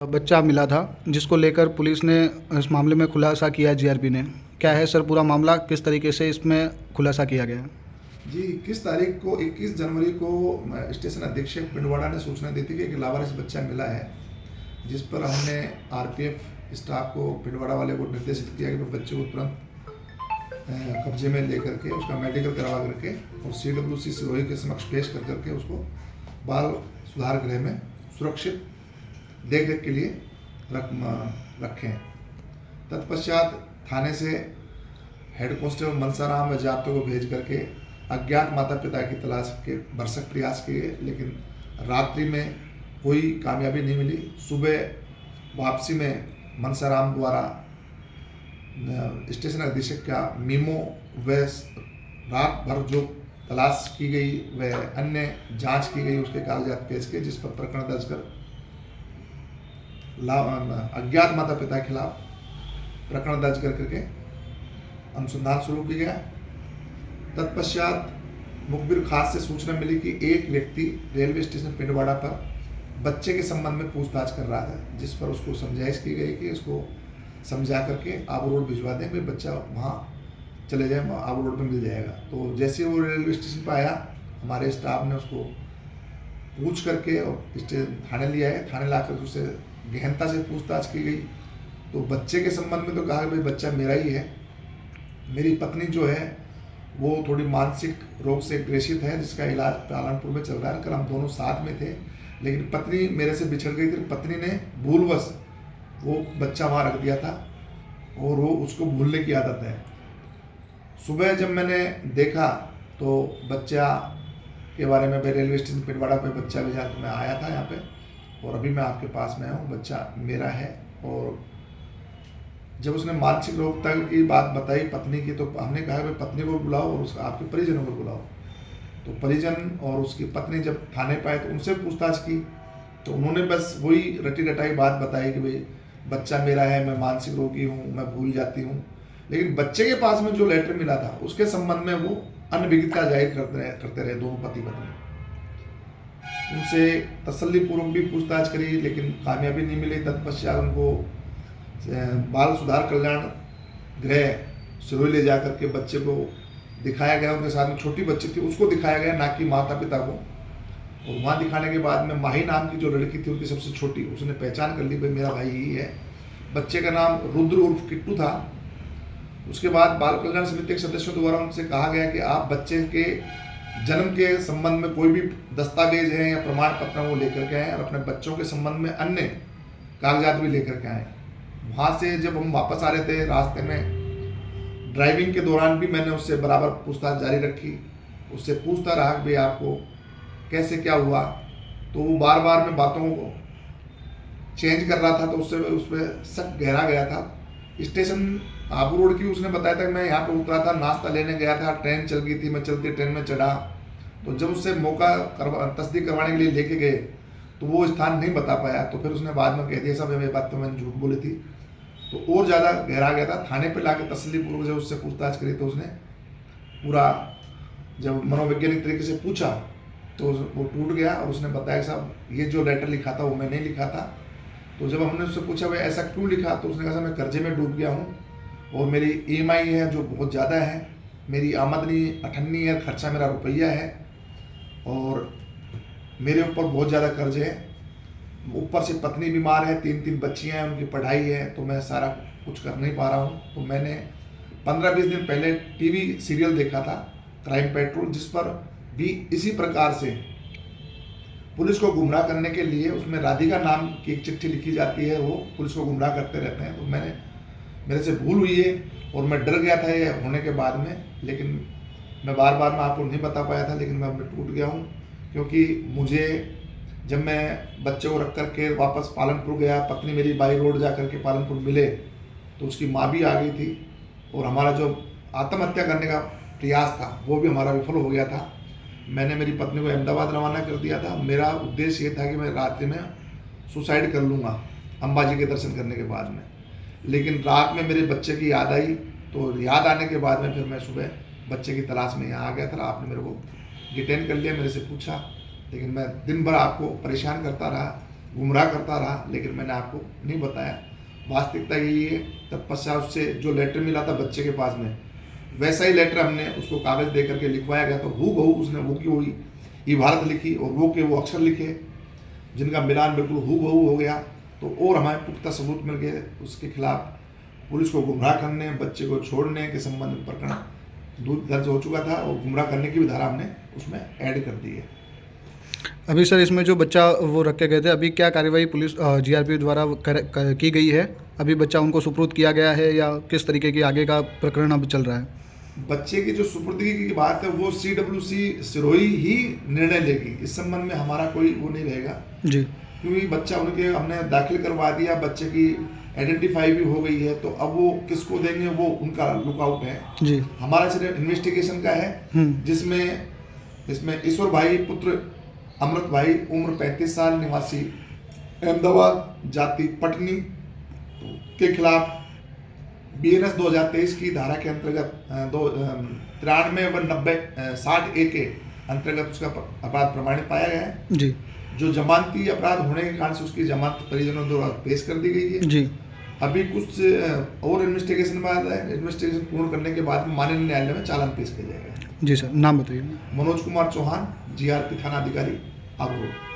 बच्चा मिला था जिसको लेकर पुलिस ने इस मामले में खुलासा किया जीआरपी ने। क्या है सर पूरा मामला, किस तरीके से इसमें खुलासा किया गया है? जी 21 जनवरी को स्टेशन अधीक्षक पिंडवाड़ा ने सूचना दी थी कि एक लावारिस बच्चा मिला है, जिस पर हमने आरपीएफ स्टाफ को पिंडवाड़ा वाले को निर्देशित किया कि वो बच्चे को तुरंत कब्जे में लेकर के उसका मेडिकल करवा करके और CWC सिरोही के समक्ष पेश कर करके उसको बाल सुधार गृह में सुरक्षित देख रेख के लिए रखें। तत्पश्चात थाने से हेड कांस्टेबल मनसाराम व जाप्ते को भेज करके अज्ञात माता पिता की तलाश के भरसक प्रयास किए, लेकिन रात्रि में कोई कामयाबी नहीं मिली। सुबह वापसी में मनसाराम द्वारा स्टेशन अधीक्षक का मीमो व रात भर जो तलाश की गई व अन्य जांच की गई उसके कागजात पेश किए, जिस पर प्रकरण दर्ज कर अज्ञात माता पिता के खिलाफ प्रकरण दर्ज करके अनुसंधान शुरू किया गया। तत्पश्चात मुखबिर खास से सूचना मिली कि एक व्यक्ति रेलवे स्टेशन पिंडवाड़ा पर बच्चे के संबंध में पूछताछ कर रहा था, जिस पर उसको समझाइश की गई कि उसको समझा करके आबू रोड भिजवा दें, भाई बच्चा वहाँ चले जाए, आबू रोड में मिल जाएगा। तो जैसे वो रेलवे स्टेशन पर आया, हमारे स्टाफ ने उसको पूछ करके और थाने लिया है। थाने ला कर उससे गहनता से पूछताछ की गई। तो बच्चे के संबंध में तो कहा कि भाई बच्चा मेरा ही है। मेरी पत्नी जो है वो थोड़ी मानसिक रोग से ग्रसित है, जिसका इलाज पालनपुर में चल रहा है। कल हम दोनों साथ में थे, लेकिन पत्नी मेरे से बिछड़ गई थी। पत्नी ने भूलवश वो बच्चा वहाँ रख दिया था और वो उसको भूलने की आदत है। सुबह जब मैंने देखा तो बच्चा के बारे में रेलवे स्टेशन पिंडवाड़ा पे बच्चा ले जाकर मैं आया था यहाँ पे, और अभी मैं आपके पास में हूँ। बच्चा मेरा है। और जब उसने मानसिक रोग तक की बात बताई पत्नी की, तो हमने कहा भाई पत्नी को बुलाओ और उसका आपके परिजनों को बुलाओ। तो परिजन और उसकी पत्नी जब थाने पे आए तो उनसे पूछताछ की, तो उन्होंने बस वही रटी रटाई बात बताई कि भाई बच्चा मेरा है, मैं मानसिक रोगी हूँ, मैं भूल जाती हूँ। लेकिन बच्चे के पास में जो लेटर मिला था उसके संबंध में वो अनभिज्ञता जाहिर करते रहे दोनों पति पत्नी। उनसे तसल्लीपूर्वक भी पूछताछ करी, लेकिन कामयाबी नहीं मिली। तत्पश्चात उनको बाल सुधार कल्याण गृह सिरोही ले जाकर के बच्चे को दिखाया गया। उनके साथ में छोटी बच्ची थी, उसको दिखाया गया, ना कि माता पिता को। और वहाँ दिखाने के बाद में माही नाम की जो लड़की थी, उनकी सबसे छोटी, उसने पहचान कर ली भाई मेरा भाई ही है। बच्चे का नाम रुद्र उर्फ किट्टू था। उसके बाद बाल कल्याण समिति के सदस्यों द्वारा उनसे कहा गया कि आप बच्चे के जन्म के संबंध में कोई भी दस्तावेज हैं या प्रमाण पत्र वो लेकर के आएँ, और अपने बच्चों के संबंध में अन्य कागजात भी लेकर के आएँ। वहाँ से जब हम वापस आ रहे थे, रास्ते में ड्राइविंग के दौरान भी मैंने उससे बराबर पूछताछ जारी रखी। उससे पूछता रहा कि भाई आपको कैसे क्या हुआ। तो वो बार बार मैं बातों को चेंज कर रहा था, तो उससे उस पर शक गहरा गया था। स्टेशन आबू रोड की उसने बताया था कि मैं यहाँ पर उतरा था, नाश्ता लेने गया था, ट्रेन चल गई थी, मैं चलती ट्रेन में चढ़ा। तो जब उससे मौका तस्दीक करवाने के लिए लेके गए तो वो स्थान नहीं बता पाया। तो फिर उसने बाद में कह दिया सब ये बात तो मैंने झूठ बोली थी। तो और ज़्यादा गहरा गया था। थाने पे लाके तसल्लीपूर्वक जब उससे पूछताछ करी तो उसने पूरा जब मनोवैज्ञानिक तरीके से पूछा तो वो टूट गया, और उसने बताया साहब ये जो लेटर लिखा था वो मैं नहीं लिखा था। तो जब हमने उससे पूछा भाई ऐसा क्यों लिखा, तो उसने कहा मैं कर्जे में डूब गया हूँ और मेरी EMI है जो बहुत ज़्यादा है, मेरी आमदनी अठन्नी है, खर्चा मेरा रुपया है, और मेरे ऊपर बहुत ज़्यादा कर्जे है। ऊपर से पत्नी बीमार है, 3 बच्चियाँ हैं, उनकी पढ़ाई है, तो मैं सारा कुछ कर नहीं पा रहा हूँ। तो मैंने 15-20 दिन पहले TV सीरियल देखा था क्राइम पेट्रोल, जिस पर भी इसी प्रकार से पुलिस को गुमराह करने के लिए उसमें राधिका नाम की एक चिट्ठी लिखी जाती है, वो पुलिस को गुमराह करते रहते हैं। तो मेरे से भूल हुई है और मैं डर गया था ये होने के बाद में, लेकिन मैं बार मैं आपको नहीं बता पाया था। लेकिन मैं टूट गया हूँ, क्योंकि मुझे जब मैं बच्चे को रख कर के वापस पालनपुर गया, पत्नी मेरी बाई रोड जा कर के पालनपुर मिले तो उसकी माँ भी आ गई थी, और हमारा जो आत्महत्या करने का प्रयास था वो भी हमारा विफल हो गया था। मैंने मेरी पत्नी को अहमदाबाद रवाना कर दिया था। मेरा उद्देश्य ये था कि मैं रात्रि में सुसाइड कर लूँगा अंबाजी के दर्शन करने के बाद में, लेकिन रात में मेरे बच्चे की याद आई। तो याद आने के बाद में फिर मैं सुबह बच्चे की तलाश में यहाँ आ गया था। आपने मेरे को डिटेन कर लिया, मेरे से पूछा, लेकिन मैं दिन भर आपको परेशान करता रहा। गुमराह करता रहा, लेकिन मैंने आपको नहीं बताया। वास्तविकता यही है। तत्पश्चात उससे जो लेटर मिला था बच्चे के पास में, वैसा ही लेटर हमने उसको कागज़ दे करके लिखवाया गया, तो हूबहू उसने वो की वही इबारत लिखी और वो के वो अक्षर लिखे, जिनका मिलान बिल्कुल हूबहू हो गया। तो और हमारे पुख्ता सबूत मिल गए उसके खिलाफ। पुलिस को गुमराह करने, बच्चे को छोड़ने के संबंध में प्रकरण दर्ज हो चुका था और गुमराह करने की भी धारा हमने उसमें ऐड कर दी है। अभी सर इसमें जो बच्चा वो रखे गए थे, अभी क्या कार्यवाही पुलिस जीआरपी द्वारा की गई है? अभी बच्चा उनको सुपुर्द किया गया है या किस तरीके की आगे का प्रकरण अब चल रहा है? बच्चे की जो सुपुर्दगी की बात है वो CWC सिरोही ही निर्णय लेगी। इस संबंध में हमारा कोई वो नहीं रहेगा जी क्योंकि बच्चा उनके हमने दाखिल करवा दिया, बच्चे की आइडेंटिफाई भी हो गई है, तो अब वो किसको देंगे वो उनका लुकआउट है। जी हमारा सिर्फ इन्वेस्टिगेशन का है, जिसमें इसमें ईश्वर भाई पुत्र अमृत भाई, उम्र 35 साल, निवासी अहमदाबाद, जाति पटनी, के खिलाफ BNS 2023 की धारा के अंतर्गत 93 व 90 60A के अंतर्गत उसका अपराध प्रमाणित पाया गया है। जी जो जमानती अपराध होने के कारण से उसकी जमानत परिजनों द्वारा पेश कर दी गई है। जी अभी कुछ और इन्वेस्टिगेशन में आता है। इन्वेस्टिगेशन पूर्ण करने के बाद माननीय न्यायालय में चालान पेश किया जाएगा। जी सर, नाम बताइए। मनोज कुमार चौहान, GRP थाना अधिकारी, आबू।